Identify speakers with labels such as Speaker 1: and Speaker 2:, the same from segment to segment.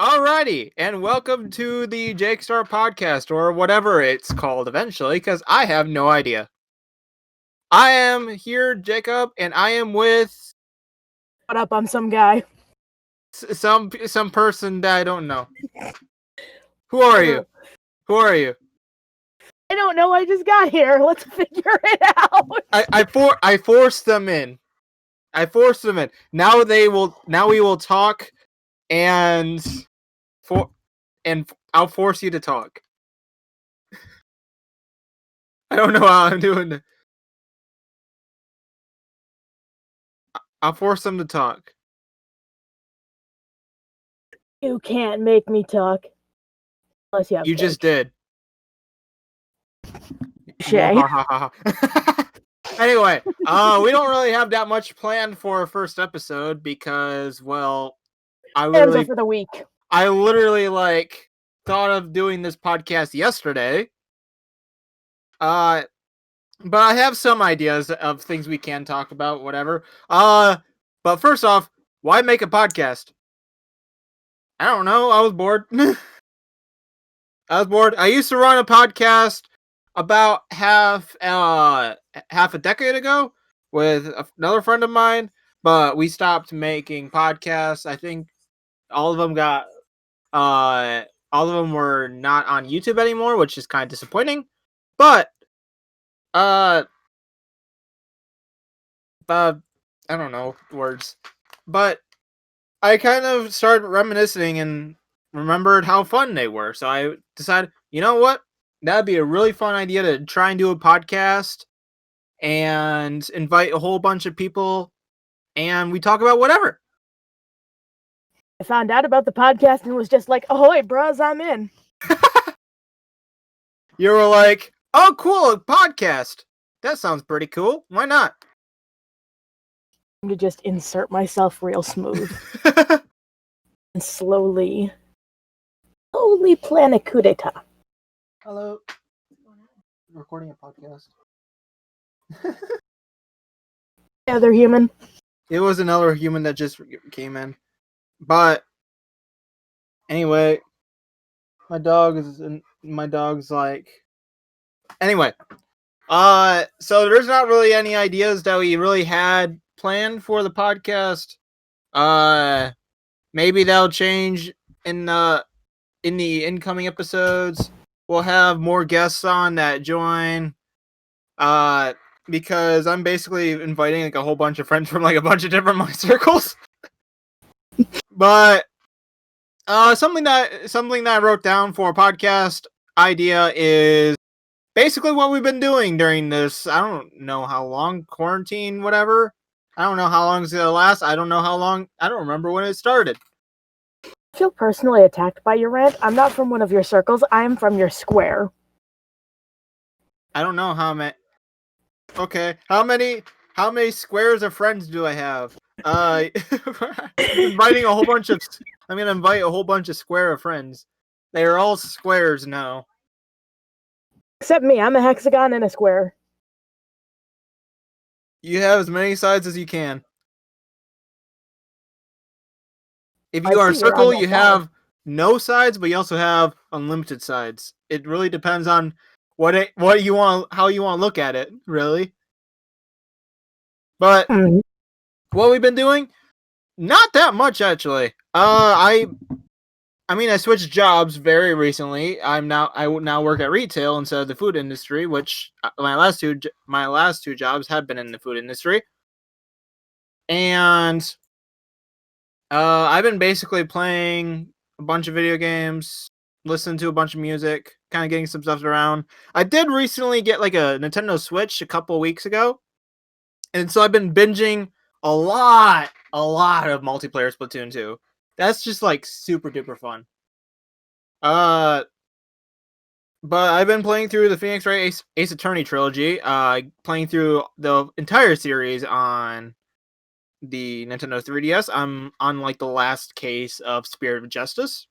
Speaker 1: Alrighty, and welcome to the Jake Star podcast, or whatever it's called eventually, because I have no idea. I am here, Jacob, and I am with
Speaker 2: What up? I'm some guy.
Speaker 1: some person that I don't know. Who are you? Who are you?
Speaker 2: I don't know. I just got here. Let's figure it out.
Speaker 1: I forced them in. I forced them in. Now we will talk, and I'll force you to talk. I don't know how I'm doing it. I'll force them to talk.
Speaker 2: You can't make me talk. Unless you have
Speaker 1: You
Speaker 2: cake.
Speaker 1: just did.
Speaker 2: Shay.
Speaker 1: Anyway, we don't really have that much planned for our first episode because, well, I literally
Speaker 2: for the week.
Speaker 1: thought of doing this podcast yesterday. But I have some ideas of things we can talk about, whatever. But first off, why make a podcast? I don't know. I was bored. I used to run a podcast about half a decade ago with another friend of mine, but we stopped making podcasts. I think all of them were not on YouTube anymore, which is kind of disappointing. But I don't know words. But I kind of started reminiscing and remembered how fun they were. So I decided, you know what? That'd be a really fun idea to try and do a podcast and invite a whole bunch of people and we talk about whatever.
Speaker 2: I found out about the podcast and was just like, ahoy, bros, I'm in.
Speaker 1: You were like, oh, cool, a podcast. That sounds pretty cool. Why not?
Speaker 2: I'm to just insert myself real smooth. And slowly plan a coup d'etat.
Speaker 1: Hello. Recording a podcast.
Speaker 2: Other human.
Speaker 1: It was another human that just came in. But anyway, my dog's like. Anyway, so there's not really any ideas that we really had planned for the podcast. Maybe that'll change in the incoming episodes. We'll have more guests on that join. Because I'm basically inviting like a whole bunch of friends from like a bunch of different mind circles. But something that I wrote down for a podcast idea is basically what we've been doing during this. I don't know how long quarantine, whatever. I don't know how long it's gonna last. I don't know how long. I don't remember when it started.
Speaker 2: I feel personally attacked by your rant. I'm not from one of your circles. I am from your square.
Speaker 1: I don't know how many. Okay, how many squares of friends do I have? Inviting a whole bunch of. I'm gonna invite a whole bunch of square of friends. They are all squares now.
Speaker 2: Except me. I'm a hexagon and a square.
Speaker 1: You have as many sides as you can. If you are a circle, you have no sides, but you also have unlimited sides. It really depends on what you want, how you want to look at it, really. But what we've been doing, not that much actually. I switched jobs very recently. I now work at retail instead of the food industry, which my last two jobs have been in the food industry. And I've been basically playing a bunch of video games, listening to a bunch of music, kind of getting some stuff around. I did recently get like a Nintendo Switch a couple of weeks ago, and so I've been binging a lot of multiplayer Splatoon 2. That's just like super duper fun. But I've been playing through the Phoenix Wright Ace Attorney trilogy, playing through the entire series on the Nintendo 3DS. I'm on like the last case of Spirit of Justice.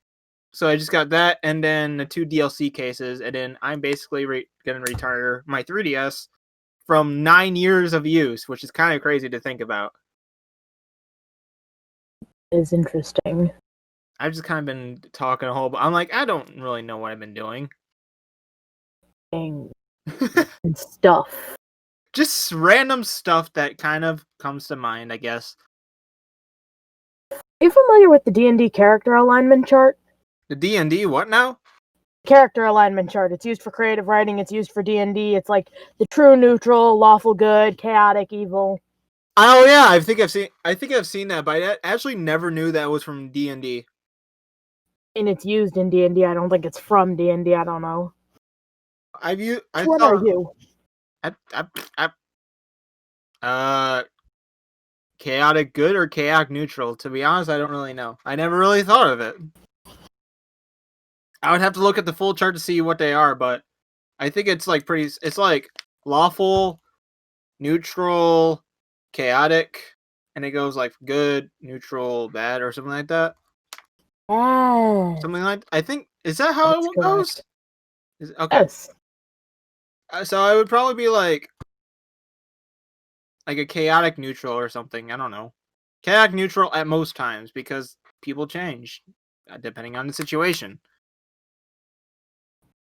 Speaker 1: So I just got that and then the 2 DLC cases, and then I'm basically going to retire my 3DS from 9 years of use, which is kind of crazy to think about.
Speaker 2: Is interesting.
Speaker 1: I've just kind of been talking a whole. I'm like, I don't really know what I've been doing.
Speaker 2: And stuff.
Speaker 1: Just random stuff that kind of comes to mind, I guess.
Speaker 2: Are you familiar with the D&D character alignment chart?
Speaker 1: The D&D what now?
Speaker 2: Character alignment chart. It's used for creative writing. It's used for D&D. It's like the true, neutral, lawful good, chaotic, evil.
Speaker 1: Oh yeah, I think I've seen that, but I actually never knew that was from D&D.
Speaker 2: And it's used in D&D. I don't think it's from D&D. I don't know.
Speaker 1: I
Speaker 2: Which one are
Speaker 1: thought
Speaker 2: you?
Speaker 1: chaotic good or chaotic neutral. To be honest, I don't really know. I never really thought of it. I would have to look at the full chart to see what they are, but I think it's like pretty. It's like lawful, neutral, chaotic, and it goes like good, neutral, bad, or something like that.
Speaker 2: Yes.
Speaker 1: Something like I think is that how
Speaker 2: That's
Speaker 1: it goes? Okay,
Speaker 2: Yes.
Speaker 1: so I would probably be like a chaotic neutral or something. I don't know. Chaotic neutral at most times because people change depending on the situation.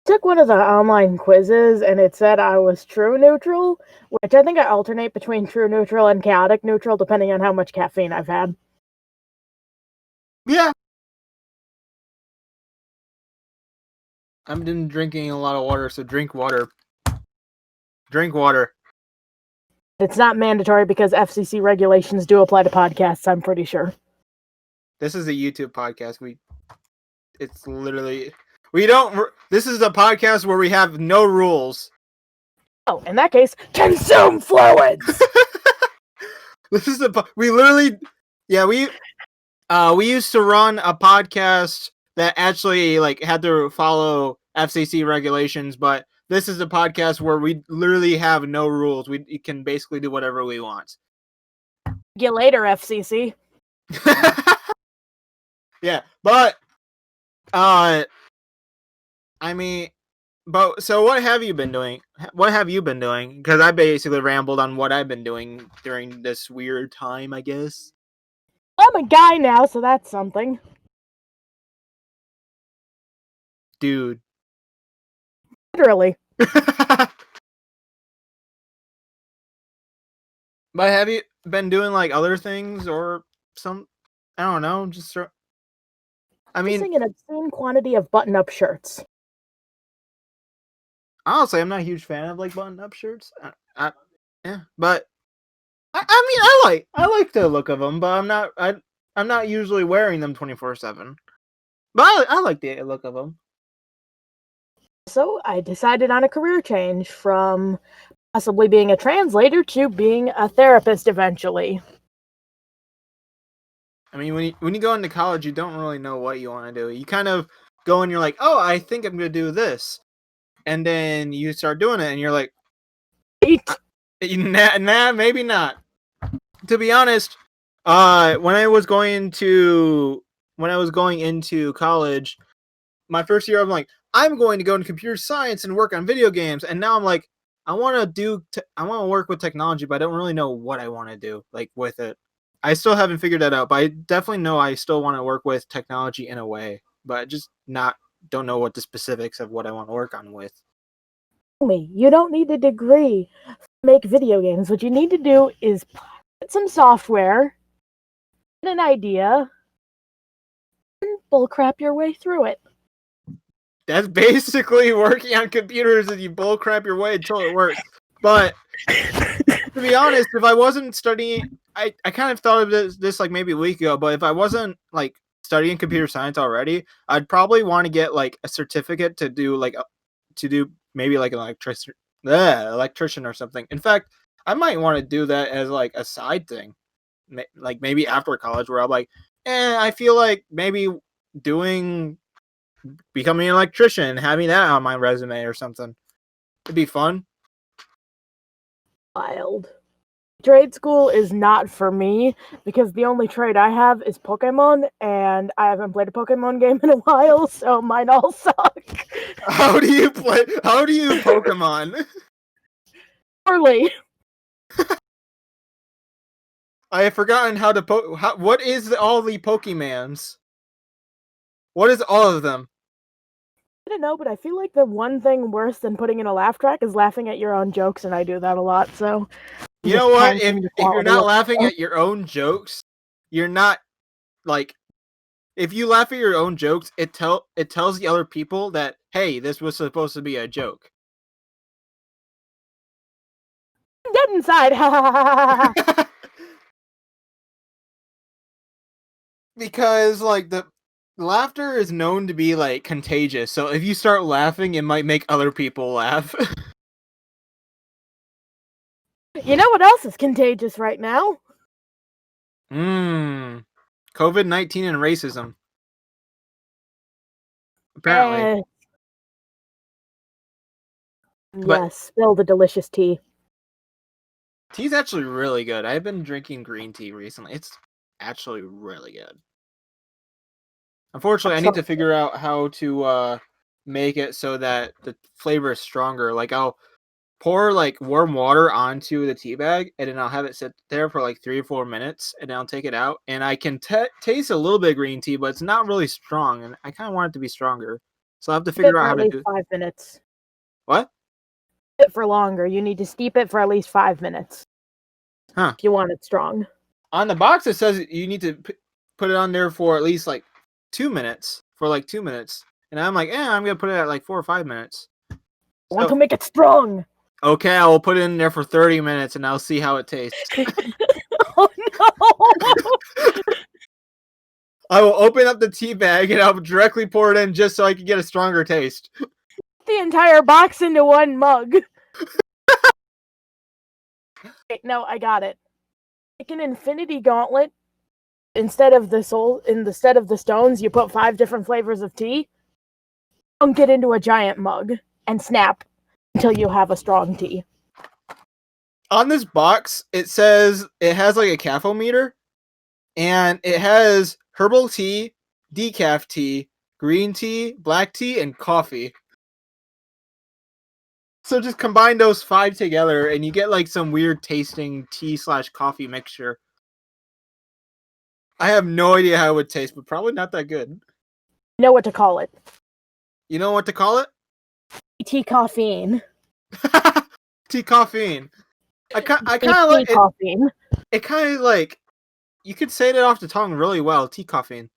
Speaker 2: Took one of the online quizzes and it said I was true neutral, which I think I alternate between true neutral and chaotic neutral depending on how much caffeine I've had.
Speaker 1: Yeah. I've been drinking a lot of water, so drink water. Drink water.
Speaker 2: It's not mandatory because FCC regulations do apply to podcasts, I'm pretty sure.
Speaker 1: This is a YouTube podcast. It's literally we don't. This is a podcast where we have no rules.
Speaker 2: Oh, in that case, consume fluids.
Speaker 1: This is we literally, yeah, we used to run a podcast that actually like had to follow FCC regulations, but this is a podcast where we literally have no rules. We can basically do whatever we want.
Speaker 2: Get you later, FCC.
Speaker 1: Yeah, but I mean, but so what have you been doing? What have you been doing? Because I basically rambled on what I've been doing during this weird time, I guess.
Speaker 2: I'm a guy now, so that's something.
Speaker 1: Dude.
Speaker 2: Literally.
Speaker 1: But have you been doing like other things or some? I don't know. Just I mean,
Speaker 2: Using an obscene quantity of button-up shirts.
Speaker 1: honestly, I'm not a huge fan of like button-up shirts. Yeah, but I mean, I like the look of them, but I'm not usually wearing them 24/7. But I like the look of them.
Speaker 2: So I decided on a career change from possibly being a translator to being a therapist eventually.
Speaker 1: I mean, when you go into college, you don't really know what you want to do. You kind of go and you're like, oh, I think I'm going to do this, and then you start doing it, and you're like, nah, maybe not. To be honest, when I was going into college, my first year, I'm like, I'm going to go into computer science and work on video games, and now I'm like, I want to work with technology, but I don't really know what I want to do like with it. I still haven't figured that out, but I definitely know I still want to work with technology in a way, but I just don't know what the specifics of what I want to work on with.
Speaker 2: You don't need a degree to make video games. What you need to do is put some software, get an idea, and bullcrap your way through it.
Speaker 1: That's basically working on computers and you bullcrap your way until it works. But to be honest, if I wasn't studying, I kind of thought of this like maybe a week ago, but if I wasn't like studying computer science already, I'd probably want to get like a certificate to do maybe like an electrician or something. In fact, I might want to do that as like a side thing, like maybe after college, where I'm like, I feel like maybe becoming an electrician and having that on my resume or something. It'd be fun.
Speaker 2: Wild. Trade school is not for me because the only trade I have is Pokemon, and I haven't played a Pokemon game in a while, so mine all suck.
Speaker 1: How do you Pokemon?
Speaker 2: Poorly.
Speaker 1: I have forgotten how to what is all the Pokemans? What is all of them?
Speaker 2: I don't know, but I feel like the one thing worse than putting in a laugh track is laughing at your own jokes, and I do that a lot. So
Speaker 1: You know what? If
Speaker 2: tanking the
Speaker 1: you're
Speaker 2: quality
Speaker 1: not
Speaker 2: of
Speaker 1: laughing
Speaker 2: them.
Speaker 1: at your own jokes, you're not like. If you laugh at your own jokes, it tells the other people that, hey, this was supposed to be a joke.
Speaker 2: Dead inside.
Speaker 1: Because like the laughter is known to be like contagious. So if you start laughing, it might make other people laugh.
Speaker 2: You know what else is contagious right now?
Speaker 1: COVID-19 and racism. Apparently. But
Speaker 2: Yes, spill the delicious tea.
Speaker 1: tea's actually really good. I've been drinking green tea recently. It's actually really good. Unfortunately, I need to figure out how to make it so that the flavor is stronger. Like I'll pour like warm water onto the tea bag, and then I'll have it sit there for like 3 or 4 minutes, and then I'll take it out, and I can taste a little bit of green tea, but it's not really strong, and I kind of want it to be stronger. So I have to figure out how to do it.
Speaker 2: 5 minutes.
Speaker 1: What?
Speaker 2: It for longer. You need to steep it for at least 5 minutes.
Speaker 1: Huh?
Speaker 2: If you want it strong.
Speaker 1: On the box, it says you need to put it on there for at least like 2 minutes. For like 2 minutes, and I'm like, I'm gonna put it at like 4 or 5 minutes.
Speaker 2: Want to make it strong.
Speaker 1: Okay, I will put it in there for 30 minutes, and I'll see how it tastes.
Speaker 2: Oh no!
Speaker 1: I will open up the tea bag and I'll directly pour it in just so I can get a stronger taste.
Speaker 2: The entire box into one mug. Wait, no, I got it. Like an infinity gauntlet. Instead of the stones, you put 5 different flavors of tea. Dunk it into a giant mug and snap until you have a strong tea.
Speaker 1: On this box, it says it has like a caffeometer, and it has herbal tea, decaf tea, green tea, black tea, and coffee. So just combine those 5 together, and you get like some weird tasting tea/coffee mixture. I have no idea how it would taste, but probably not that good.
Speaker 2: You know what to call it.
Speaker 1: You know what to call it?
Speaker 2: Tea caffeine.
Speaker 1: Tea caffeine. I kind of like it.
Speaker 2: Caffeine.
Speaker 1: It kind of like you could say that off the tongue really well. Tea caffeine.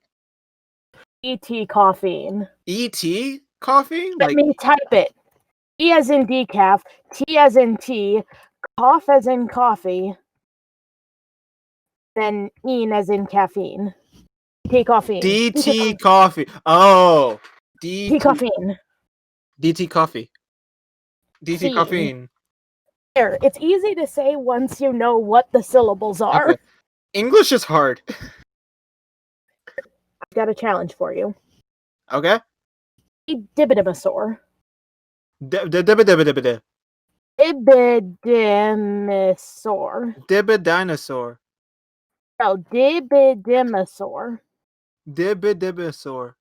Speaker 2: E.T. caffeine.
Speaker 1: E.T. coffee?
Speaker 2: Let me type it. E as in decaf, T as in tea, cough as in coffee, then "-ine" as in caffeine. Tea caffeine.
Speaker 1: DT coffee. Oh.
Speaker 2: Tea caffeine.
Speaker 1: DT coffee. DT caffeine.
Speaker 2: There, it's easy to say once you know what the syllables are.
Speaker 1: Okay. English is hard.
Speaker 2: I've got a challenge for you.
Speaker 1: Okay.
Speaker 2: Dibidimosaur.
Speaker 1: Dibidimosaur. Dibidinosaur.
Speaker 2: No, dibidimosaur.
Speaker 1: Dibidimosaur.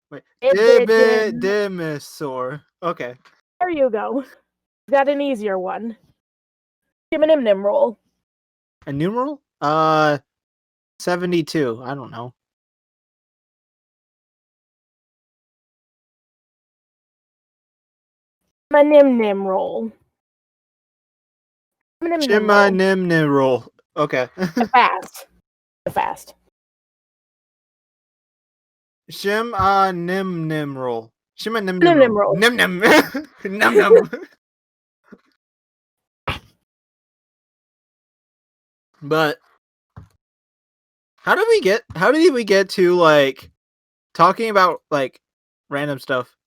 Speaker 1: Wait. Dibidimosaur. Okay.
Speaker 2: There you go. Got an easier one. Nim roll.
Speaker 1: A numeral? 72. I don't know.
Speaker 2: Nim roll.
Speaker 1: Nim roll. Okay.
Speaker 2: Fast.
Speaker 1: Nim roll. Nim
Speaker 2: roll.
Speaker 1: Nim Num. But how did we get to like talking about like random stuff?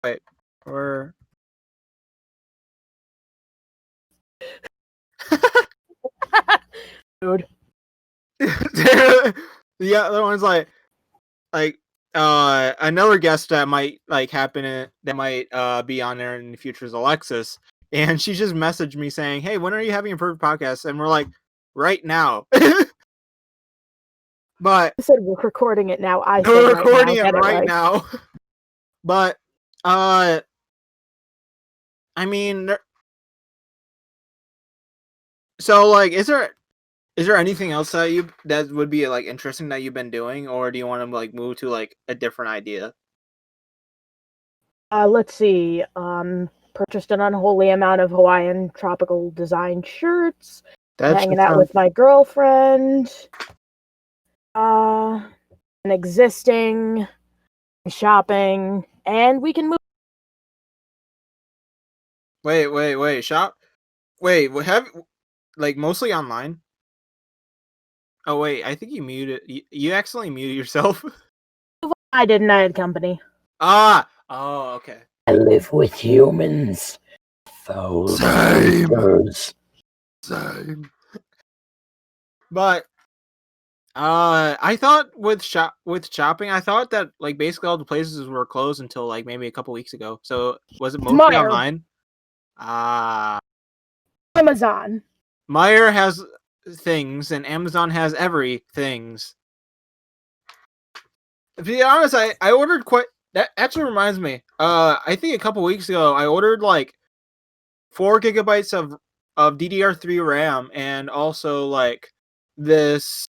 Speaker 1: Wait, or
Speaker 2: Dude.
Speaker 1: The other one's like another guest that might like happen that might be on there in the future is Alexis, and she just messaged me saying, "Hey, when are you having a perfect podcast?" And we're like, right now. But
Speaker 2: you said we're recording it now.
Speaker 1: we're recording it right now. But I mean, so like, is there Is there anything else that would be like interesting that you've been doing, or do you want to like move to like a different idea?
Speaker 2: Let's see. Purchased an unholy amount of Hawaiian tropical design shirts.
Speaker 1: That
Speaker 2: Hanging
Speaker 1: just
Speaker 2: out
Speaker 1: sounds.
Speaker 2: with my girlfriend. Uh, an existing shopping, and we can move.
Speaker 1: Wait. Shop. Wait. Have like mostly online? Oh wait, I think you muted. You accidentally muted yourself.
Speaker 2: I didn't. I had company.
Speaker 1: Ah. Oh, okay.
Speaker 3: I live with humans. Foul
Speaker 1: Same.
Speaker 3: monsters.
Speaker 1: Same. But I thought with shopping, I thought that like basically all the places were closed until like maybe a couple weeks ago. So was it mostly
Speaker 2: Meijer.
Speaker 1: online? Ah,
Speaker 2: Amazon.
Speaker 1: Meyer has things and Amazon has everythings. To be honest, I ordered quite. That actually reminds me. I think a couple weeks ago I ordered like 4 GB of DDR3 RAM and also like this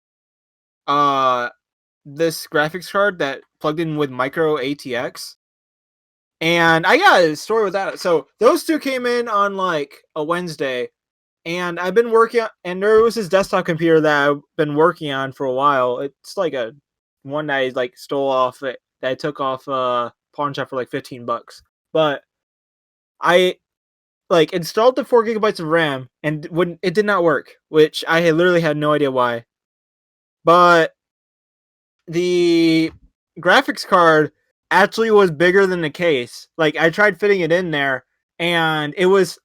Speaker 1: this graphics card that plugged in with micro ATX. And I got a story with that. So those two came in on like a Wednesday, and I've been working on, and there was this desktop computer that I've been working on for a while. It's like a one that I like stole off it that I took off pawn shop for like $15. But I like installed the 4 GB of RAM and when it did not work, which I had literally had no idea why. But the graphics card actually was bigger than the case. Like I tried fitting it in there, and it was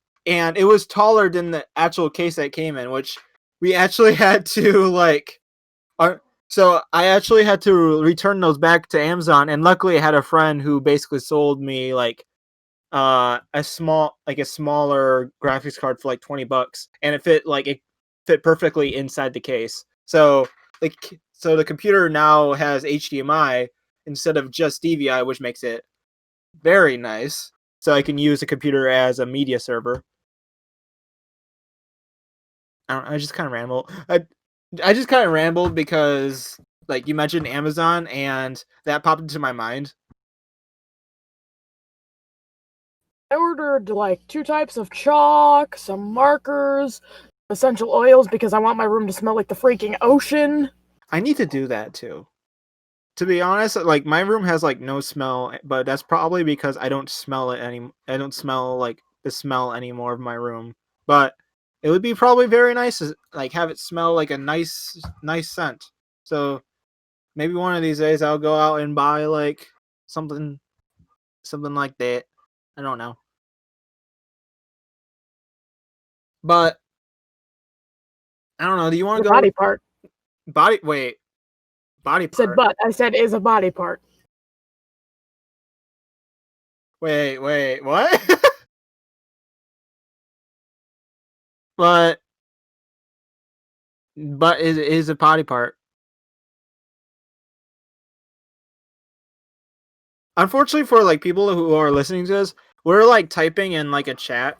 Speaker 1: taller than the actual case that it came in, which we actually had to like. So I actually had to return those back to Amazon, and luckily I had a friend who basically sold me like a smaller graphics card for like $20, and it fit perfectly inside the case. So the computer now has HDMI instead of just DVI, which makes it very nice. So I can use the computer as a media server. I just kind of ramble. I just kind of rambled because like you mentioned Amazon, and that popped into my mind.
Speaker 2: I ordered like 2 types of chalk, some markers, essential oils because I want my room to smell like the freaking ocean.
Speaker 1: I need to do that too. To be honest, like my room has like no smell, but that's probably because I don't smell it any. I don't smell like the smell anymore of my room. But it would be probably very nice to like have it smell like a nice scent. So maybe one of these days I'll go out and buy like something like that. I don't know. But I don't know. Do you want to
Speaker 2: The
Speaker 1: go
Speaker 2: body part.
Speaker 1: body? Wait, body
Speaker 2: I said
Speaker 1: part.
Speaker 2: but. I said is a body part.
Speaker 1: Wait, what? but is a body part. Unfortunately for like people who are listening to this, we're like typing in like a chat,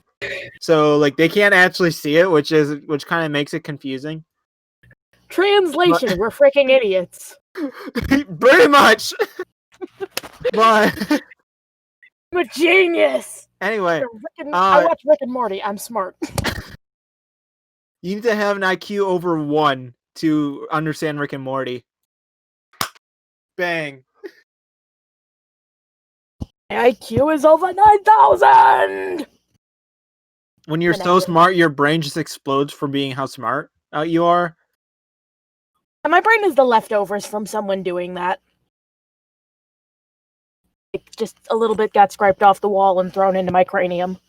Speaker 1: so like they can't actually see it, which kind of makes it confusing.
Speaker 2: Translation, we're freaking idiots.
Speaker 1: Pretty much. But
Speaker 2: I'm a genius.
Speaker 1: anyway,
Speaker 2: I watch Rick and Morty. I'm smart.
Speaker 1: You need to have an IQ over 1 to understand Rick and Morty. Bang.
Speaker 2: My IQ is over 9,000.
Speaker 1: When you're so smart, your brain just explodes from being how smart you are.
Speaker 2: And my brain is the leftovers from someone doing that. It just a little bit got scraped off the wall and thrown into my cranium.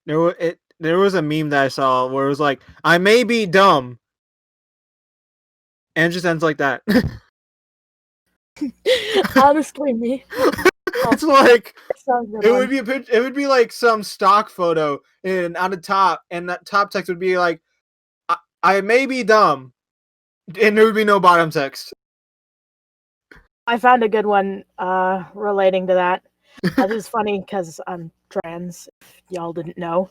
Speaker 1: There was a meme that I saw where it was like, I may be dumb. And it just ends like that.
Speaker 2: Honestly, me.
Speaker 1: It's like
Speaker 2: it
Speaker 1: would be like some stock photo and on the top, and that top text would be like, I may be dumb, and there would be no bottom text.
Speaker 2: I found a good one relating to that. This is funny because I'm trans, if y'all didn't know.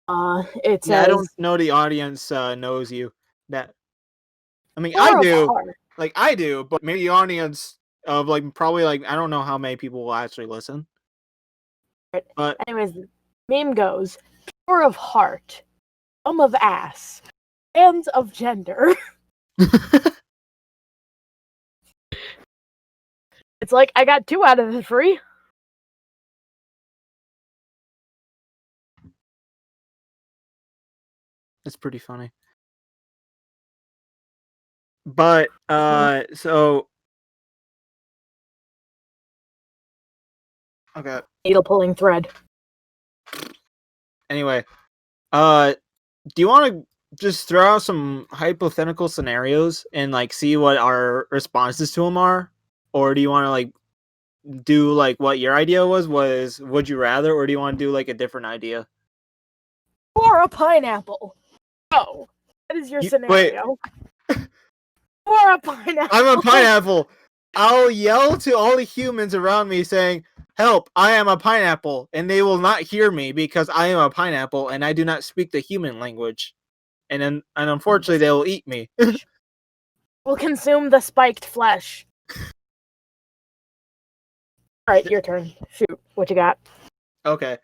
Speaker 2: It
Speaker 1: Yeah, I
Speaker 2: says
Speaker 1: don't know the audience knows you. That I mean,
Speaker 2: Four
Speaker 1: I
Speaker 2: of
Speaker 1: do.
Speaker 2: Heart.
Speaker 1: Like I do, but maybe the audience of like probably like I don't know how many people will actually listen. But
Speaker 2: Anyways, the meme goes pure of heart, dumb of ass, hands of gender. It's like I got 2 out of the 3.
Speaker 1: it's pretty funny. But so okay.
Speaker 2: Needle pulling thread.
Speaker 1: Anyway, do you want to just throw out some hypothetical scenarios and like see what our responses to them are, or do you want to like do like what your idea was would you rather, or do you want to do like a different idea?
Speaker 2: Or a pineapple. Oh, that is your
Speaker 1: Wait.
Speaker 2: scenario. Or a pineapple.
Speaker 1: I'm a pineapple. I'll yell to all the humans around me saying, "Help, I am a pineapple," and they will not hear me because I am a pineapple and I do not speak the human language. And unfortunately they will eat me.
Speaker 2: Will consume the spiked flesh. Alright, your turn. Shoot, what you got?
Speaker 1: Okay.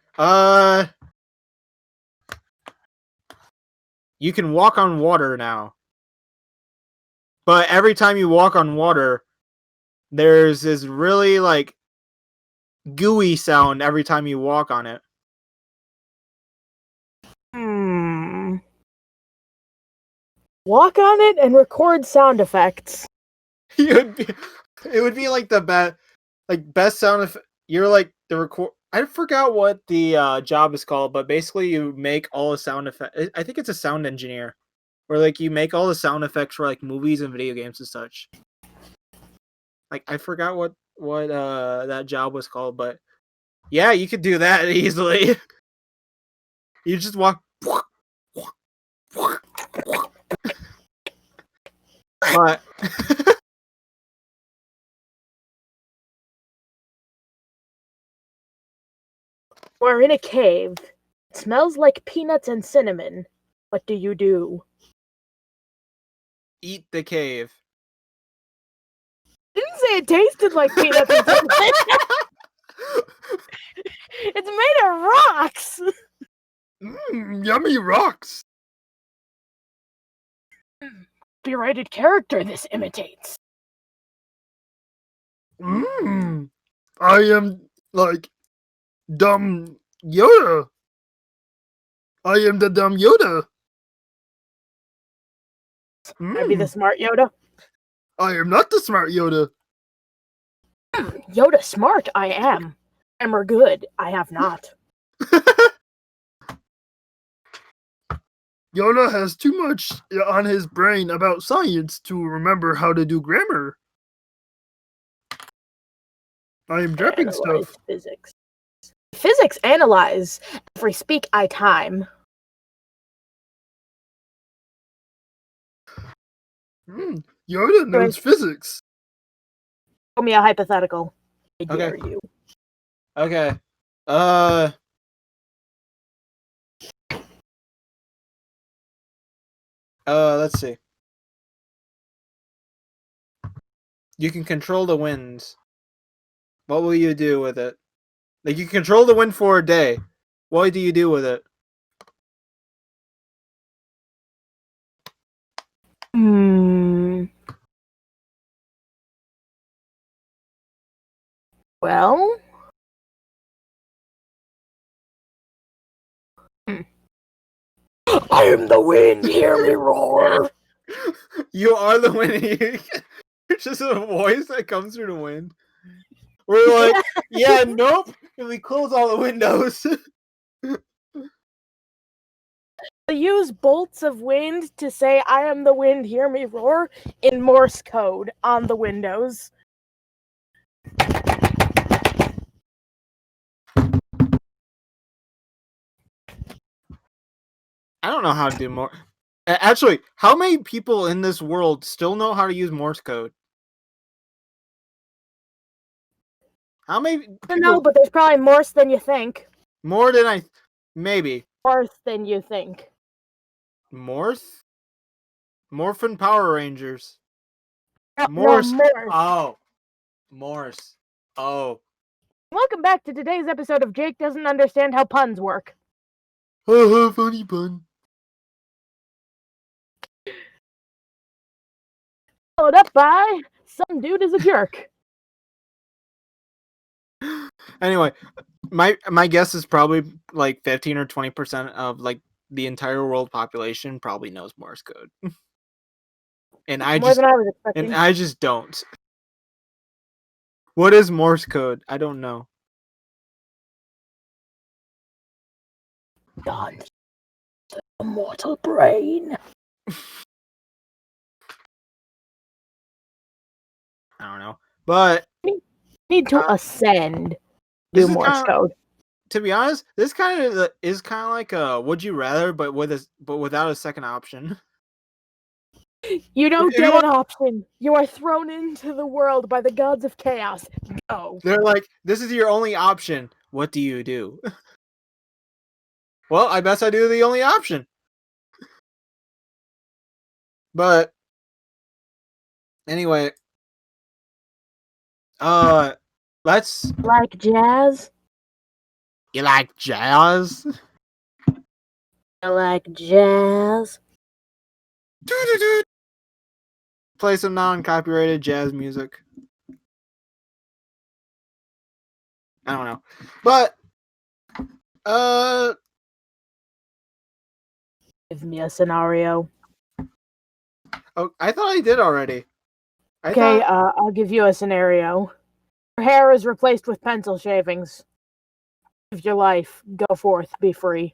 Speaker 1: You can walk on water now. But every time you walk on water, there's this really like gooey sound every time you walk on it.
Speaker 2: Walk on it and record sound effects.
Speaker 1: It would be like the best sound effect. You're like the record. I forgot what the job is called, but basically you make all the sound effects. I think it's a sound engineer, where like you make all the sound effects for like movies and video games and such. Like I forgot what that job was called, but yeah, you could do that easily. You just walk. But
Speaker 2: We're in a cave. It smells like peanuts and cinnamon. What do you do?
Speaker 1: eat the cave.
Speaker 2: Didn't say it tasted like peanuts and cinnamon. It's made of rocks.
Speaker 1: Yummy rocks.
Speaker 2: Copyrighted character this imitates.
Speaker 1: I am like dumb Yoda. I am the dumb Yoda.
Speaker 2: I'd be the smart Yoda.
Speaker 1: I am not the smart Yoda.
Speaker 2: Yoda smart, I am. Emmer good, I have not.
Speaker 4: Yoda has too much on his brain about science to remember how to do grammar. I am dropping
Speaker 2: Analyze
Speaker 4: stuff.
Speaker 2: physics. Physics analyze. Every speak I time.
Speaker 4: Yoda knows physics.
Speaker 2: Show me a hypothetical. I
Speaker 1: Okay.
Speaker 2: dare you.
Speaker 1: Okay. Let's see. You can control the winds. What will you do with it? Like you can control the wind for a day. What do you do with it?
Speaker 2: Well. I am the wind, hear me roar.
Speaker 1: You are the wind. It's just a voice that comes through the wind. We're like, yeah, nope. And we close all the windows.
Speaker 2: Use bolts of wind to say I am the wind, hear me roar in Morse code on the windows.
Speaker 1: I don't know how to do more. Actually, how many people in this world still know how to use Morse code? How many?
Speaker 2: I don't know, but there's probably more than you think.
Speaker 1: More than maybe.
Speaker 2: worse than you think.
Speaker 1: Morph? Morphin Power Rangers.
Speaker 2: No,
Speaker 1: Morse.
Speaker 2: Morse.
Speaker 1: Oh. Morse. Oh.
Speaker 2: Welcome back to today's episode of Jake Doesn't Understand How Puns Work.
Speaker 1: Funny pun.
Speaker 2: Followed up by some dude is a jerk.
Speaker 1: Anyway, my guess is probably like 15 or 20% of like the entire world population probably knows Morse code. And I
Speaker 2: More
Speaker 1: just
Speaker 2: than I was expecting.
Speaker 1: don't. What is Morse code? I don't know.
Speaker 3: God, the immortal brain.
Speaker 1: I don't know. But
Speaker 2: Need to ascend.
Speaker 1: this
Speaker 2: Do
Speaker 1: is
Speaker 2: Morse
Speaker 1: kinda-
Speaker 2: code.
Speaker 1: to be honest, this kind of is kind of like a would you rather, but without a second option.
Speaker 2: You don't
Speaker 1: If you
Speaker 2: get
Speaker 1: want-
Speaker 2: an option. You are thrown into the world by the gods of chaos. Go.
Speaker 1: They're like, this is your only option. What do you do? Well, I guess I do the only option. But anyway, let's.
Speaker 2: Like jazz?
Speaker 1: You like jazz?
Speaker 2: I like jazz.
Speaker 1: Doo-doo-doo. Play some non-copyrighted jazz music. I don't know, but
Speaker 2: Give me a scenario.
Speaker 1: oh, I thought I did already.
Speaker 2: Okay, I'll give you a scenario. Your hair is replaced with pencil shavings. Live your life. Go forth. Be free.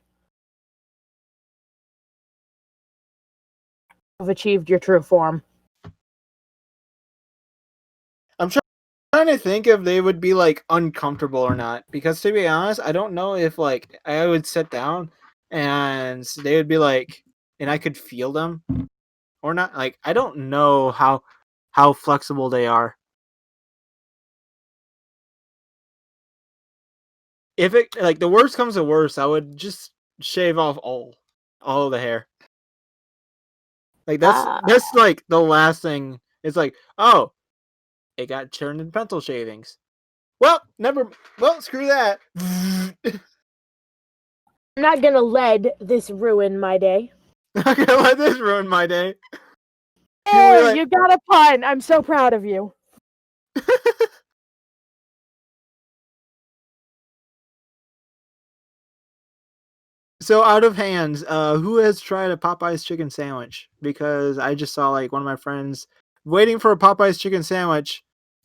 Speaker 2: You've achieved your true form.
Speaker 1: I'm trying to think if they would be like uncomfortable or not, because to be honest, I don't know if like I would sit down and they would be like, and I could feel them or not. Like I don't know how flexible they are. If it like the worst comes to worst, I would just shave off all the hair. Like that's like the last thing. It's like, oh, it got turned into pencil shavings. Well, screw that.
Speaker 2: I'm not gonna let this ruin my day.
Speaker 1: Not gonna let this ruin my day.
Speaker 2: Hey,
Speaker 1: like-
Speaker 2: you got a pun. I'm so proud of you.
Speaker 1: So out of hands, who has tried a Popeye's chicken sandwich? Because I just saw like one of my friends waiting for a Popeye's chicken sandwich,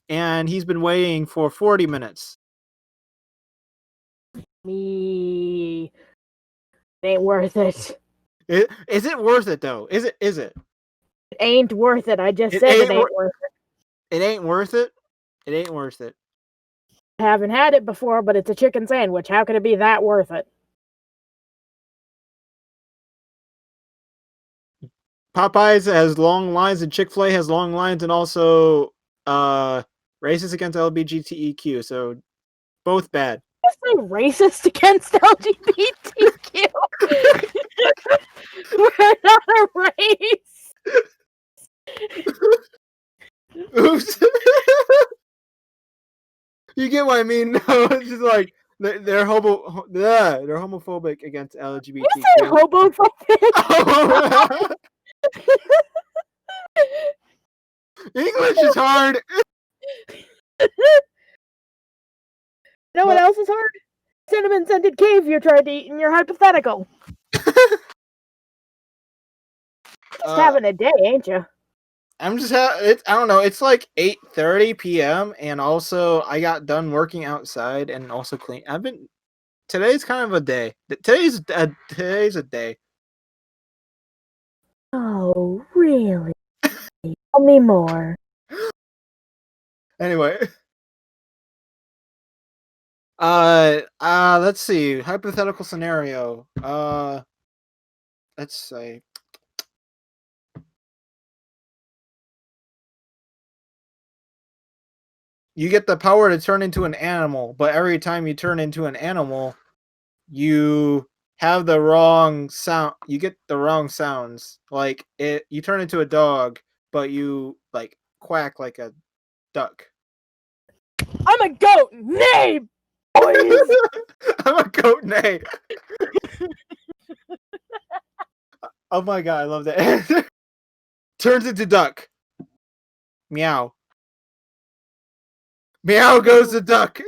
Speaker 1: and he's been waiting for 40 minutes.
Speaker 2: Me. It ain't worth it.
Speaker 1: Is it worth it though? Is it?
Speaker 2: It ain't worth it. I just
Speaker 1: It
Speaker 2: said
Speaker 1: ain't
Speaker 2: it ain't worth it.
Speaker 1: It ain't worth it. It ain't worth it.
Speaker 2: I haven't had it before, but it's a chicken sandwich. How could it be that worth it?
Speaker 1: Popeyes has long lines and Chick-fil-A has long lines and also racist against LGBTQ. So both bad.
Speaker 2: I say racist against LGBTQ. We're not a race.
Speaker 1: Oops. You get what I mean? No, it's just like they're homophobic against LGBTQ.
Speaker 2: You say homophobic?
Speaker 1: English is hard.
Speaker 2: You know what else is hard? Cinnamon scented cave you tried to eat in your hypothetical. Just having a day, ain't you?
Speaker 1: I'm just I don't know. It's like 8:30 p.m. and also I got done working outside and also clean. Today's kind of a day. Today's a day.
Speaker 2: Oh, really? Tell me more.
Speaker 1: Anyway. Let's see. Hypothetical scenario. Let's say. You get the power to turn into an animal, but every time you turn into an animal, you have the wrong sound. You get the wrong sounds. Like you turn into a dog, but you like quack like a duck.
Speaker 2: I'm a goat. Nay, boys.
Speaker 1: I'm a goat nay. Oh my god, I love that. Turns into duck. Meow. Meow goes the duck.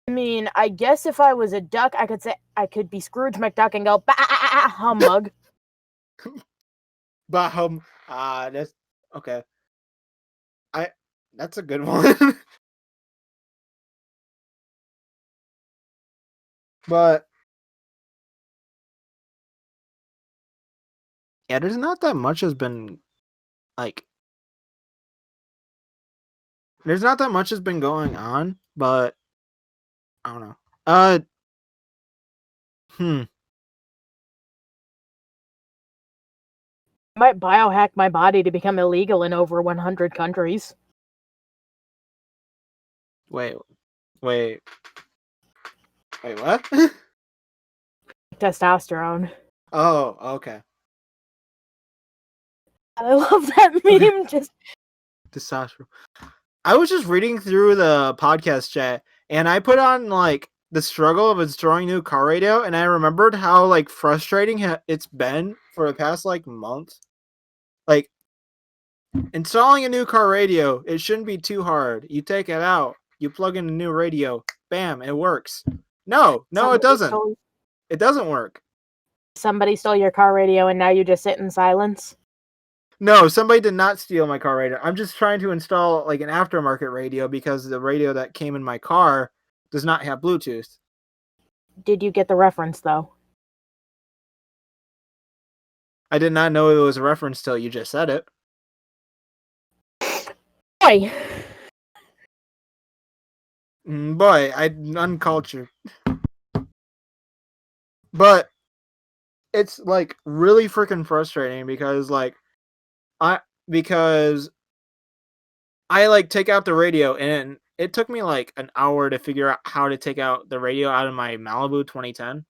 Speaker 2: I mean, I guess if I was a duck, I could say I could be Scrooge McDuck and go bah humbug.
Speaker 1: Bahum. That's okay. That's a good one. But yeah, there's not that much has been like there's not that much has been going on, but I don't know. Hmm.
Speaker 2: I might biohack my body to become illegal in over 100 countries.
Speaker 1: Wait, what?
Speaker 2: Testosterone.
Speaker 1: Oh, okay.
Speaker 2: I love that meme. Just
Speaker 1: Testosterone. I was just reading through the podcast chat, and I put on like the struggle of installing new car radio, and I remembered how like frustrating it's been for the past like month. Like installing a new car radio, it shouldn't be too hard. You take it out, you plug in a new radio, bam, it works. No, it doesn't. It doesn't work.
Speaker 2: Somebody stole your car radio and now you just sit in silence.
Speaker 1: No, somebody did not steal my car radio. I'm just trying to install like an aftermarket radio because the radio that came in my car does not have Bluetooth.
Speaker 2: Did you get the reference though?
Speaker 1: I did not know it was a reference till you just said it.
Speaker 2: Boy,
Speaker 1: Boy, I'm uncultured. But it's like really freaking frustrating because I like take out the radio and it took me like an hour to figure out how to take out the radio out of my Malibu 2010.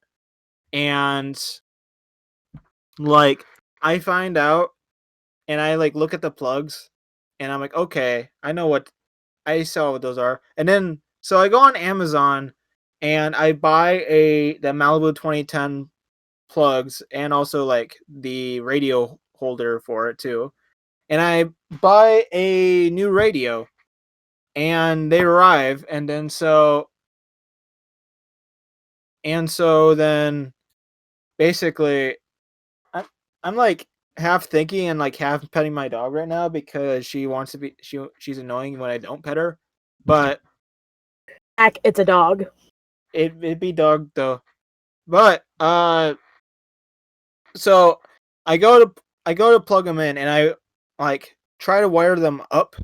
Speaker 1: And like I find out and I like look at the plugs and I'm like, okay, I saw what those are. And then so I go on Amazon and I buy the Malibu 2010 plugs and also like the radio holder for it too. And I buy a new radio and they arrive and then basically I'm like half thinking and like half petting my dog right now because she wants to be she's annoying when I don't pet her. But
Speaker 2: it's a dog.
Speaker 1: it'd be dog though. But so I go to plug them in and I like try to wire them up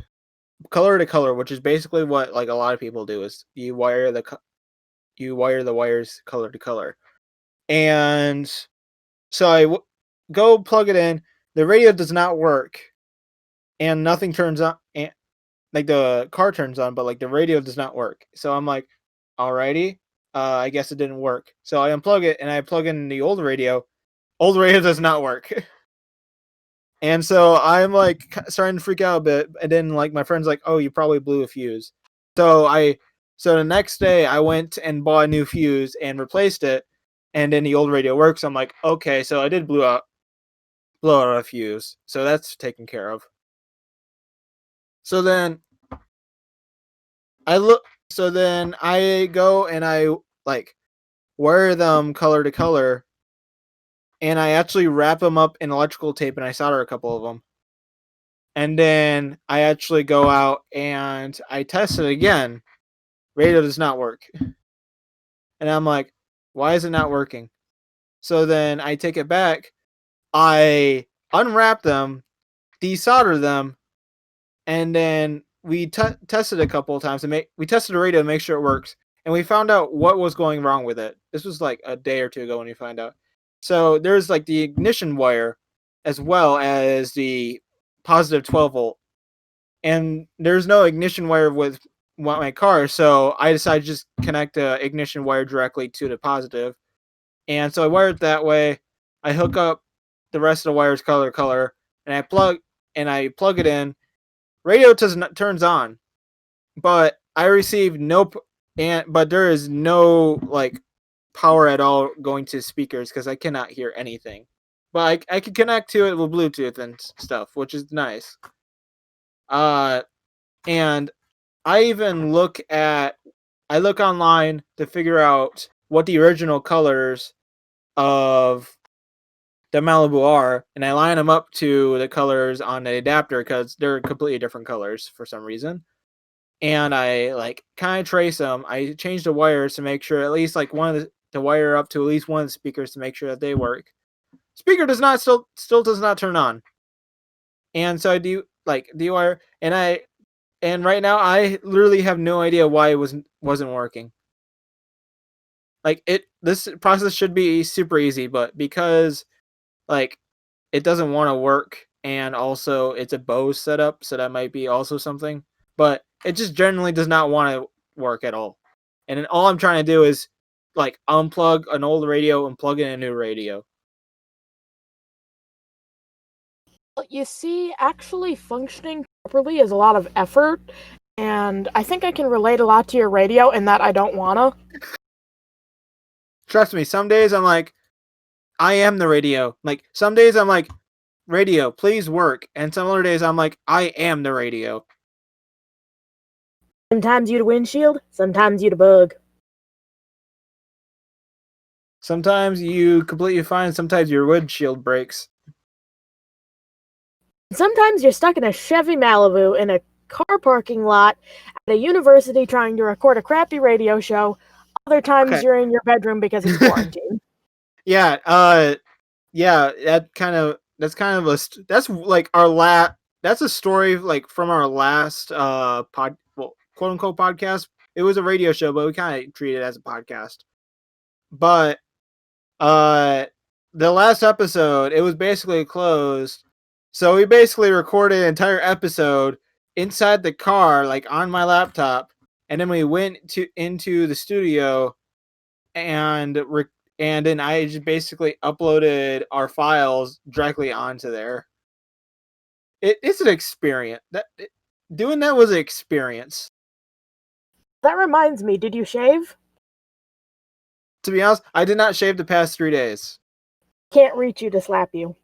Speaker 1: color to color, which is basically what like a lot of people do is you wire the wires color to color. And so I go plug it in, the radio does not work and nothing turns on, and like the car turns on but like the radio does not work. So I'm like, alrighty, I guess it didn't work. So I unplug it and I plug in the old radio does not work. And so I'm like starting to freak out a bit, and then like my friend's like, oh, you probably blew a fuse. So the next day I went and bought a new fuse and replaced it, and then the old radio works. I'm like, okay, so I did blow out a fuse, so that's taken care of. So then I go and I like wire them color to color, and I actually wrap them up in electrical tape and I solder a couple of them. And then I actually go out and I test it again. Radio does not work. And I'm like, why is it not working? So then I take it back. I unwrap them, desolder them, and then we tested a couple of times we tested the radio to make sure it works. And we found out what was going wrong with it. This was like a day or two ago when we found out. So there's like the ignition wire as well as the positive 12 volt. And there's no ignition wire with my car. So I decided to just connect the ignition wire directly to the positive. And so I wire it that way. I hook up the rest of the wires color, and I plug it in. Radio turns on, but I receive but there is no like power at all going to speakers because I cannot hear anything. But I can connect to it with Bluetooth and stuff, which is nice. And I look online to figure out what the original colors of the Malibu are, and I line them up to the colors on the adapter because they're completely different colors for some reason. And I like kind of trace them. I change the wires to make sure at least like one of the wire up to at least one of the speakers to make sure that they work. Speaker does not still does not turn on. And so I do like the wire, and right now I literally have no idea why it wasn't working. Like this process should be super easy, but because like it doesn't want to work, and also it's a Bose setup, so that might be also something. But it just generally does not want to work at all. And then all I'm trying to do is like unplug an old radio and plug in a new radio.
Speaker 2: Well, you see, actually functioning properly is a lot of effort, and I think I can relate a lot to your radio in that I don't wanna.
Speaker 1: Trust me, some days I'm like, I am the radio. Like some days I'm like, radio, please work. And some other days I'm like, I am the radio.
Speaker 2: Sometimes you the windshield, sometimes you the bug.
Speaker 1: Sometimes you completely fine, sometimes your windshield breaks.
Speaker 2: Sometimes you're stuck in a Chevy Malibu in a car parking lot at a university trying to record a crappy radio show. Other times
Speaker 1: Okay.
Speaker 2: you're in your bedroom because it's quarantine.
Speaker 1: Yeah, that's kind of that's like that's a story like from our last quote unquote podcast. It was a radio show, but we kind of treat it as a podcast. But the last episode, it was basically closed. So we basically recorded an entire episode inside the car, like on my laptop, and then we went into the studio and then I just basically uploaded our files directly onto there. It's an experience. Doing that was an experience.
Speaker 2: That reminds me, did you shave?
Speaker 1: To be honest, I did not shave the past 3 days.
Speaker 2: Can't reach you to slap you.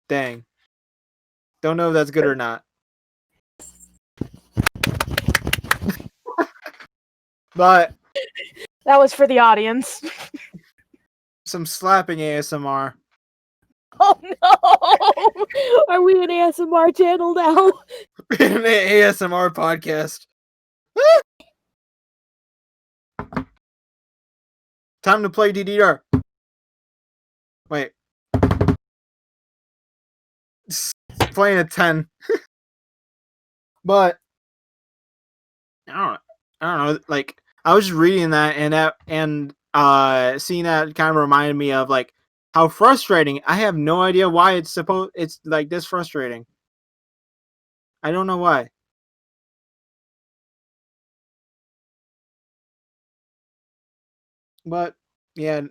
Speaker 1: Dang. Don't know if that's good or not. But
Speaker 2: That was for the audience.
Speaker 1: some slapping ASMR.
Speaker 2: Oh no! Are we an ASMR channel now?
Speaker 1: An ASMR podcast. Time to play DDR. Wait. Playing a 10. But I don't know, like I was just reading that and seeing that kind of reminded me of like how frustrating. I have no idea why it's like this frustrating. I don't know why. But yeah,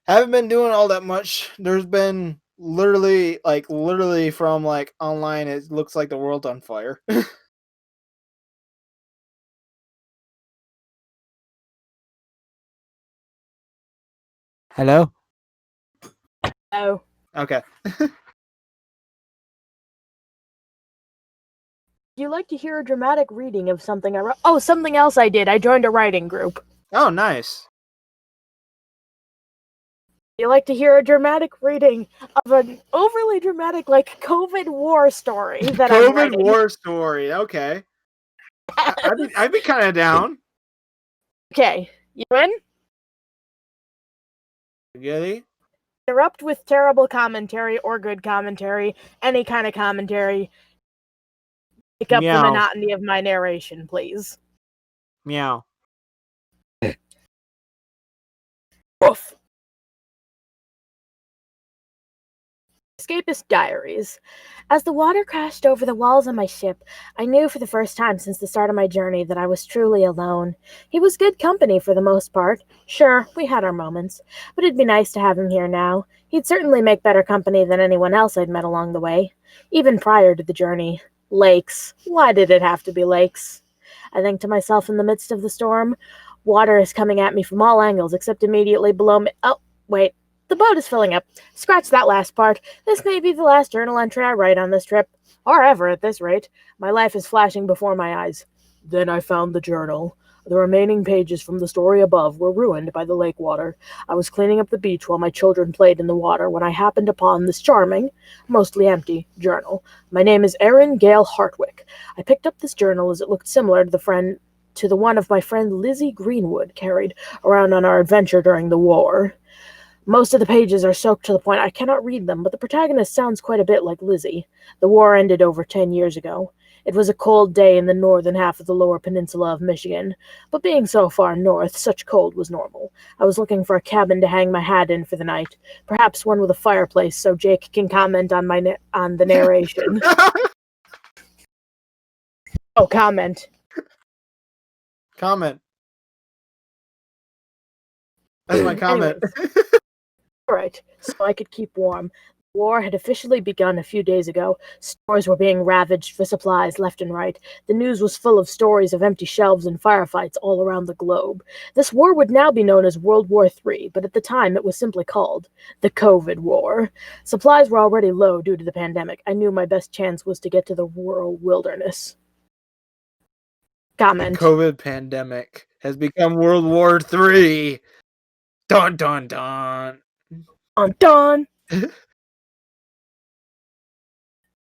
Speaker 1: haven't been doing all that much. There's been literally from like online, it looks like the world's on fire. Hello?
Speaker 2: Oh.
Speaker 1: Okay.
Speaker 2: You like to hear a dramatic reading of something I wrote? Oh, something else I did. I joined a writing group.
Speaker 1: Oh, nice.
Speaker 2: You like to hear a dramatic reading of an overly dramatic, like, COVID war story that I'm
Speaker 1: COVID
Speaker 2: writing.
Speaker 1: war story. Okay. I'd be kind of down.
Speaker 2: Okay, you in?
Speaker 1: Really?
Speaker 2: Interrupt with terrible commentary or good commentary, any kind of commentary. Pick up
Speaker 1: Meow.
Speaker 2: the monotony of my narration, please.
Speaker 1: Meow.
Speaker 2: Woof. Escapist Diaries. As the water crashed over the walls of my ship, I knew for the first time since the start of my journey that I was truly alone. He was good company for the most part. Sure, we had our moments, but it'd be nice to have him here now. He'd certainly make better company than anyone else I'd met along the way, even prior to the journey. Lakes. Why did it have to be lakes? I think to myself in the midst of the storm. Water is coming at me from all angles except immediately below me. Oh, wait. The boat is filling up. Scratch that last part. This may be the last journal entry I write on this trip. Or ever, at this rate. My life is flashing before my eyes. Then I found the journal. The remaining pages from the story above were ruined by the lake water. I was cleaning up the beach while my children played in the water when I happened upon this charming, mostly empty, journal. My name is Erin Gale Hartwick. I picked up this journal as it looked similar to the one of my friend Lizzie Greenwood carried around on our adventure during the war. Most of the pages are soaked to the point I cannot read them, but the protagonist sounds quite a bit like Lizzie. The war ended over 10 years ago. It was a cold day in the northern half of the lower peninsula of Michigan, but being so far north, such cold was normal. I was looking for a cabin to hang my hat in for the night, perhaps one with a fireplace so Jake can comment on on the narration. Oh, comment.
Speaker 1: Comment. That's my comment.
Speaker 2: Alright, so I could keep warm. The war had officially begun a few days ago. Stores were being ravaged for supplies left and right. The news was full of stories of empty shelves and firefights all around the globe. This war would now be known as World War III, but at the time it was simply called the COVID War. Supplies were already low due to the pandemic. I knew my best chance was to get to the rural wilderness. Comment.
Speaker 1: The COVID pandemic has become World War III. Dun dun dun.
Speaker 2: I'm done.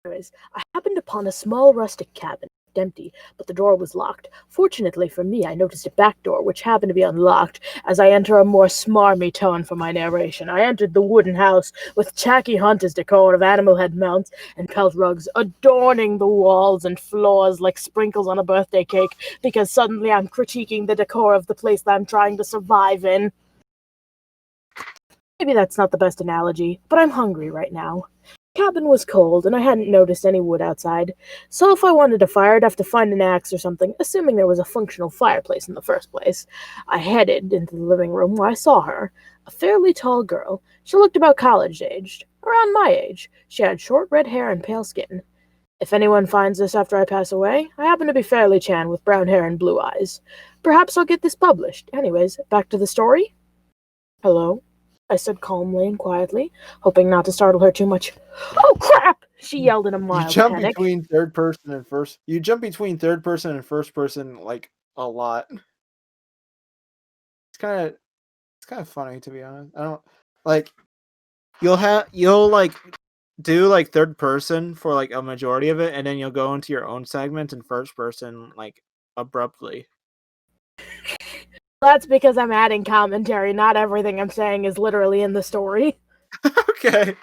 Speaker 2: Anyways, I happened upon a small rustic cabin, empty, but the door was locked. Fortunately for me, I noticed a back door, which happened to be unlocked. As I enter a more smarmy tone for my narration, I entered the wooden house with tacky hunter's decor of animal head mounts and pelt rugs adorning the walls and floors like sprinkles on a birthday cake, because suddenly I'm critiquing the decor of the place that I'm trying to survive in. Maybe that's not the best analogy, but I'm hungry right now. The cabin was cold, and I hadn't noticed any wood outside, so if I wanted a fire, I'd have to find an axe or something, assuming there was a functional fireplace in the first place. I headed into the living room where I saw her, a fairly tall girl. She looked about college-aged, around my age. She had short red hair and pale skin. If anyone finds this after I pass away, I happen to be Fairly Chan with brown hair and blue eyes. Perhaps I'll get this published. Anyways, back to the story. Hello? I said calmly and quietly, hoping not to startle her too much. Oh, crap! She yelled in a mild
Speaker 1: You jump
Speaker 2: panic.
Speaker 1: between third person and first. You jump between third person and first person like a lot. It's kind of funny, to be honest. I don't like. You'll like do like third person for like a majority of it, and then you'll go into your own segment in first person like abruptly.
Speaker 2: That's because I'm adding commentary. Not everything I'm saying is literally in the story.
Speaker 1: Okay.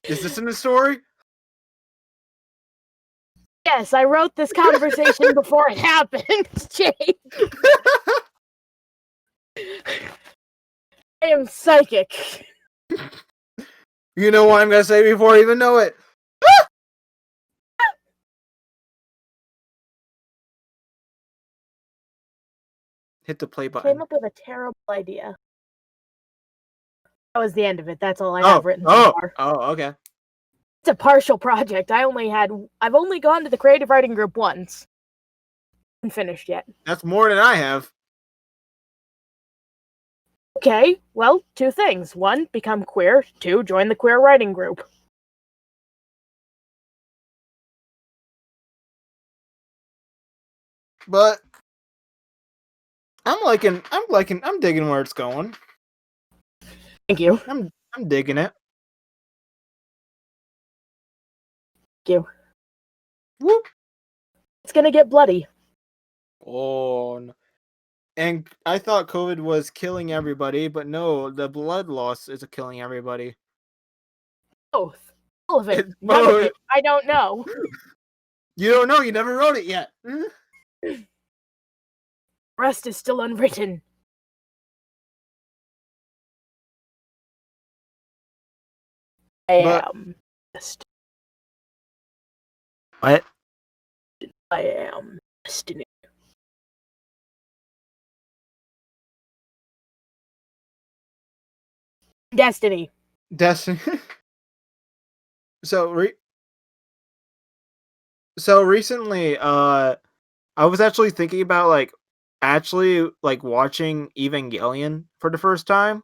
Speaker 1: Is this in the story?
Speaker 2: Yes, I wrote this conversation before it happened, Jake. I am psychic.
Speaker 1: You know what I'm gonna say before I even know it. Hit the play button.
Speaker 2: Came up with a terrible idea. That was the end of it. That's all I have written so far.
Speaker 1: Oh, okay.
Speaker 2: It's a partial project. I've only gone to the creative writing group once. Haven't finished yet.
Speaker 1: That's more than I have.
Speaker 2: Okay, well, 2 things. 1, become queer. 2, join the queer writing group.
Speaker 1: But I'm digging where it's going.
Speaker 2: Thank you.
Speaker 1: I'm digging it.
Speaker 2: Thank you.
Speaker 1: Whoop.
Speaker 2: It's gonna get bloody.
Speaker 1: Oh, no. And I thought COVID was killing everybody, but no, the blood loss is killing everybody.
Speaker 2: Both. All of it.
Speaker 1: It's
Speaker 2: None of
Speaker 1: both.
Speaker 2: it. I don't know.
Speaker 1: You don't know. You never wrote it yet.
Speaker 2: The rest is still unwritten. I
Speaker 1: But-
Speaker 2: am.
Speaker 1: What?
Speaker 2: I am destiny. Destiny.
Speaker 1: Destiny. so recently, I was actually thinking about watching Evangelion for the first time,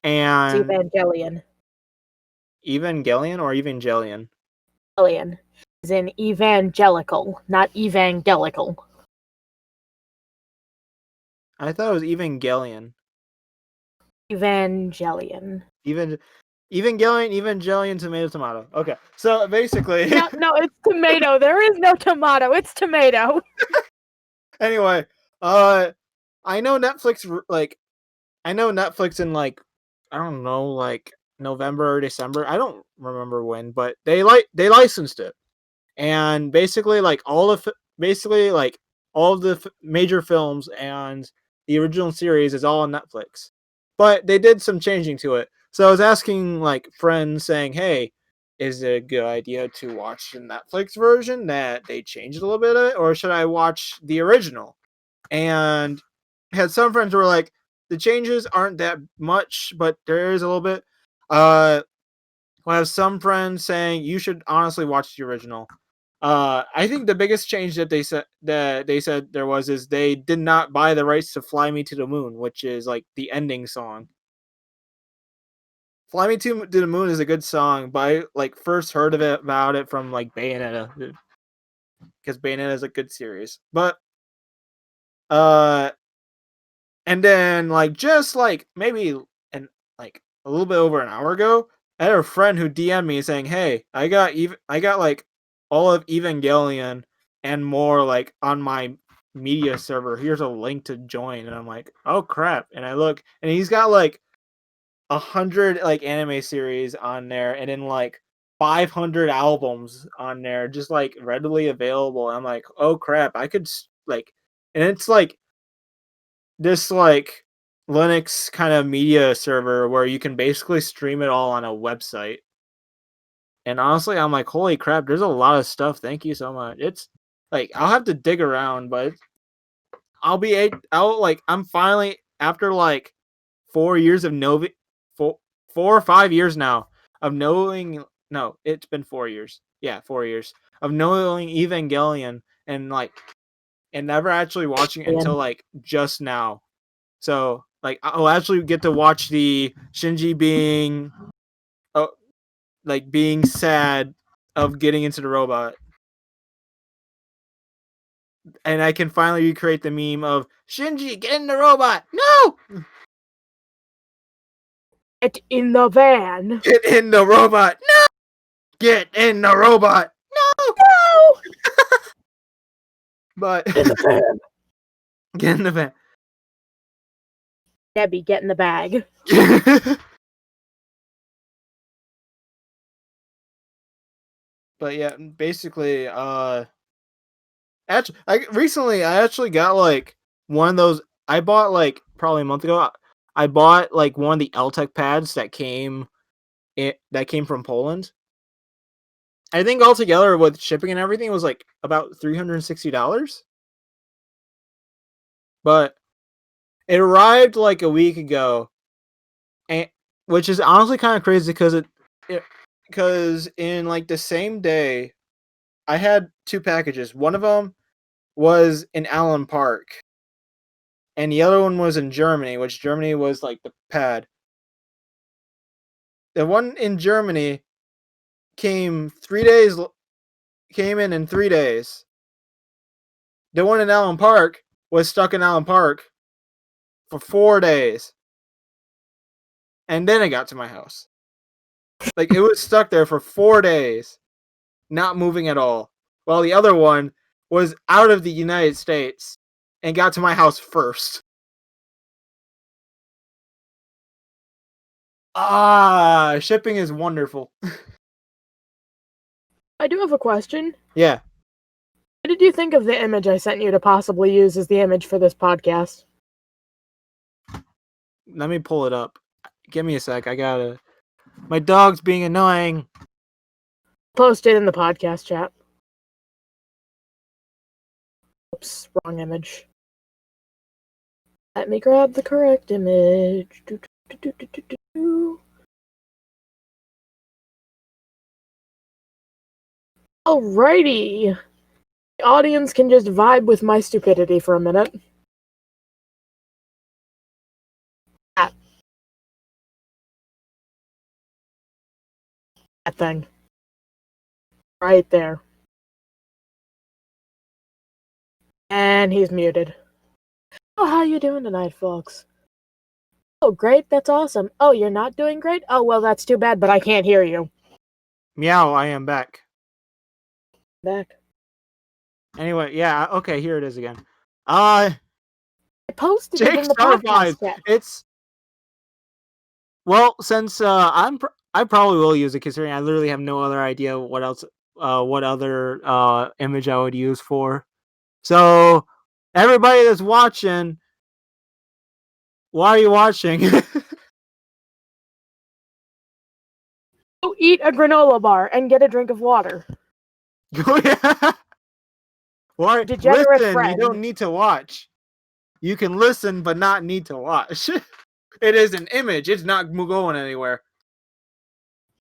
Speaker 2: It's
Speaker 1: and
Speaker 2: Evangelion.
Speaker 1: Evangelion or Evangelion.
Speaker 2: Evangelion is in evangelical, not evangelical.
Speaker 1: I thought it was Evangelion.
Speaker 2: Evangelion.
Speaker 1: Evangelion, tomato. Okay, so basically,
Speaker 2: No, it's tomato. There is no tomato. It's tomato.
Speaker 1: anyway, I know Netflix in I don't know, like November or December. I don't remember when, but they licensed it, and basically all of the major films and the original series is all on Netflix. But they did some changing to it. So I was asking friends saying, "Hey, is it a good idea to watch the Netflix version that they changed a little bit of it, or should I watch the original?" And had some friends who were like, "The changes aren't that much, but there is a little bit." I have some friends saying you should honestly watch the original. I think the biggest change that they said there was is they did not buy the rights to "Fly Me to the Moon," which is the ending song. "Fly Me to the Moon" is a good song, but I first heard about it from Bayonetta, because Bayonetta is a good series. But and then just maybe a little bit over an hour ago, I had a friend who DM'd me saying, "Hey, I got all of Evangelion and more on my media server. Here's a link to join." And I'm like, "Oh crap!" And I look, and he's got 100 anime series on there, and then 500 albums on there, just readily available. I'm like, "Oh crap! I could and it's this Linux kind of media server where you can basically stream it all on a website." And honestly, I'm like, "Holy crap, there's a lot of stuff. Thank you so much." It's I'll have to dig around, but I'm finally, after 4 years of Novi, 4 or 5 years now of knowing. No, it's been 4 years. Yeah, 4 years of knowing Evangelion, and never actually watching it until just now. So I'll actually get to watch the Shinji being being sad of getting into the robot. And I can finally recreate the meme of "Shinji, get in the robot!" No!
Speaker 2: Get in the van.
Speaker 1: Get in the robot! No! Get in the robot! No!
Speaker 2: No!
Speaker 1: But
Speaker 3: In the van.
Speaker 1: get in the van.
Speaker 2: Debbie, get in the bag.
Speaker 1: But yeah, basically, actually, I actually got one of those. I bought probably a month ago. I bought one of the LTEC pads that came from Poland. I think altogether with shipping and everything, it was about $360. But it arrived a week ago, and which is honestly kind of crazy because in the same day, I had two packages. One of them was in Allen Park, and the other one was in Germany, which Germany was the pad. The one in Germany came in 3 days. The one in Allen Park was stuck in Allen Park for 4 days. And then it got to my house. It was stuck there for 4 days, not moving at all. While the other one was out of the United States and got to my house first. Shipping is wonderful.
Speaker 2: I do have a question.
Speaker 1: Yeah.
Speaker 2: What did you think of the image I sent you to possibly use as the image for this podcast?
Speaker 1: Let me pull it up. Give me a sec. I gotta. My dog's being annoying.
Speaker 2: Post it in the podcast chat. Oops, wrong image. Let me grab the correct image. Alrighty. The audience can just vibe with my stupidity for a minute. That thing. Right there. And he's muted. Oh, how you doing tonight, folks? Oh, great, that's awesome. Oh, you're not doing great? Oh, well, that's too bad, but I can't hear you.
Speaker 1: Meow, I am back.
Speaker 2: Back.
Speaker 1: Anyway, yeah, okay, here it is again.
Speaker 2: I posted it
Speaker 1: Jake
Speaker 2: in the
Speaker 1: Star
Speaker 2: podcast
Speaker 1: 5.
Speaker 2: chat.
Speaker 1: It's well, since I probably will use it considering I literally have no other idea what else what other image I would use for. So everybody that's watching, why are you watching?
Speaker 2: Go eat a granola bar and get a drink of water.
Speaker 1: Why
Speaker 2: Degenerate
Speaker 1: listen,
Speaker 2: friend.
Speaker 1: you don't need to watch. You can listen but not need to watch. It is an image. It's not going anywhere.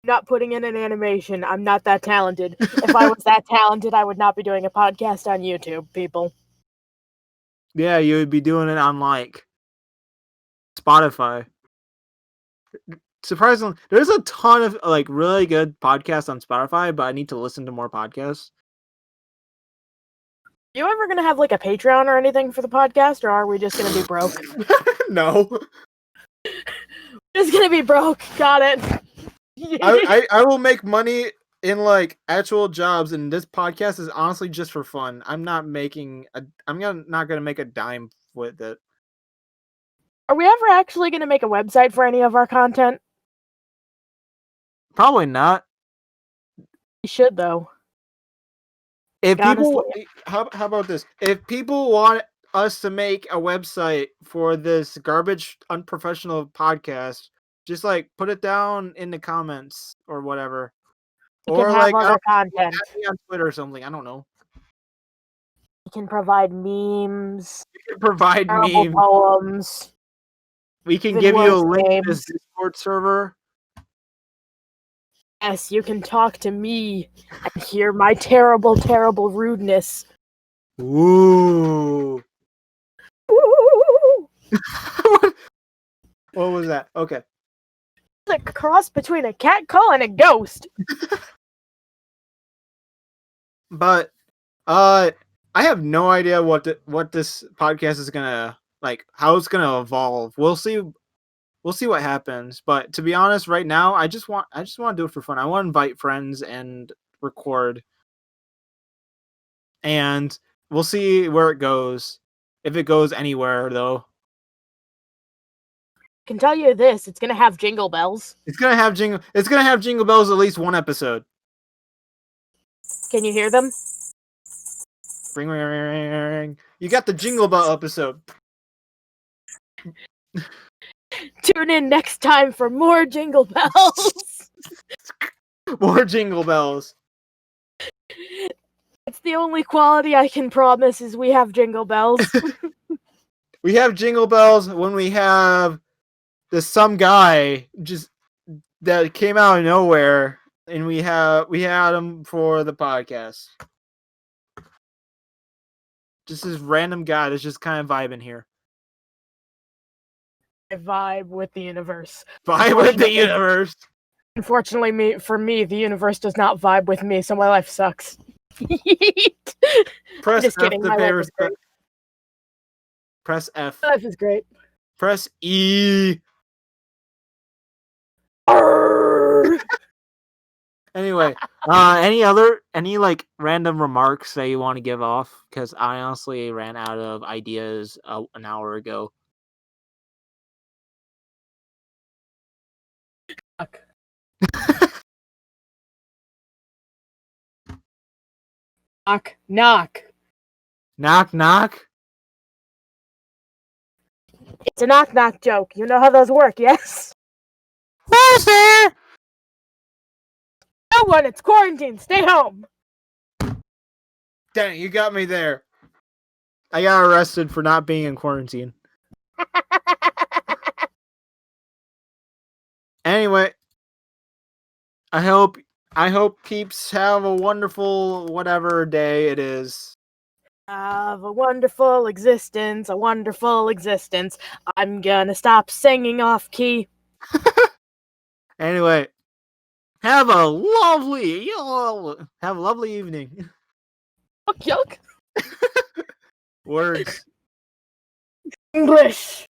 Speaker 2: Not putting in an animation. I'm not that talented. If I was that talented, I would not be doing a podcast on YouTube, people.
Speaker 1: Yeah, you would be doing it on like Spotify. Surprisingly, there's a ton of like really good podcasts on Spotify, but I need to listen to more podcasts.
Speaker 2: You ever gonna have like a Patreon or anything for the podcast, or are we just gonna be broke?
Speaker 1: No.
Speaker 2: Just gonna be broke. Got it.
Speaker 1: I will make money in like actual jobs, and this podcast is honestly just for fun. I'm not gonna make a dime with it.
Speaker 2: Are we ever actually gonna make a website for any of our content?
Speaker 1: Probably not.
Speaker 2: We should though.
Speaker 1: If people,
Speaker 2: Honestly.
Speaker 1: how about this? If people want us to make a website for this garbage, unprofessional podcast, just like put it down in the comments or whatever,
Speaker 2: We
Speaker 1: or
Speaker 2: can have
Speaker 1: like
Speaker 2: other content.
Speaker 1: add me on Twitter or something. I don't know.
Speaker 2: We can provide memes,
Speaker 1: We can provide
Speaker 2: terrible
Speaker 1: memes.
Speaker 2: poems.
Speaker 1: We can
Speaker 2: even
Speaker 1: give you a
Speaker 2: worse
Speaker 1: link to this
Speaker 2: games.
Speaker 1: Discord server.
Speaker 2: Yes, you can talk to me and hear my terrible, terrible rudeness.
Speaker 1: Ooh.
Speaker 2: Ooh,
Speaker 1: What was that? Okay.
Speaker 2: it's a cross between a cat call and a ghost.
Speaker 1: But I have no idea what this podcast is gonna like, how it's gonna evolve. We'll see what happens. But to be honest, right now I just want to do it for fun. I want to invite friends and record, and we'll see where it goes. If it goes anywhere, though,
Speaker 2: I can tell you this: it's gonna have jingle bells.
Speaker 1: it's gonna have jingle bells at least one episode.
Speaker 2: Can you hear them?
Speaker 1: Ring, ring, ring, ring, ring. You got the jingle bell episode.
Speaker 2: Tune in next time for more jingle bells.
Speaker 1: More jingle bells.
Speaker 2: It's the only quality I can promise is we have jingle bells.
Speaker 1: We have jingle bells when we have this some guy just that came out of nowhere, and we had him for the podcast. Just this random guy that's just kind of vibing here.
Speaker 2: I vibe with the universe.
Speaker 1: Vibe with the universe.
Speaker 2: Unfortunately, for me, the universe does not vibe with me, so my life sucks.
Speaker 1: Press
Speaker 2: Just
Speaker 1: F
Speaker 2: kidding,
Speaker 1: to
Speaker 2: my
Speaker 1: pay
Speaker 2: life is
Speaker 1: respect.
Speaker 2: great.
Speaker 1: Press F.
Speaker 2: My life is great.
Speaker 1: Press E.
Speaker 2: Arrgh!
Speaker 1: Anyway, any like random remarks that you want to give off? Because I honestly ran out of ideas an hour ago.
Speaker 2: Fuck. Knock, knock.
Speaker 1: Knock, knock.
Speaker 2: It's a knock knock joke. You know how those work, yes?
Speaker 1: Who's there?
Speaker 2: No one, it's quarantine. Stay home.
Speaker 1: Dang, you got me there. I got arrested for not being in quarantine. Anyway, I hope peeps have a wonderful whatever day it is.
Speaker 2: Have a wonderful existence, a wonderful existence. I'm gonna stop singing off key.
Speaker 1: Anyway, have a lovely evening.
Speaker 2: Yuck, yuck.
Speaker 1: Words.
Speaker 2: English.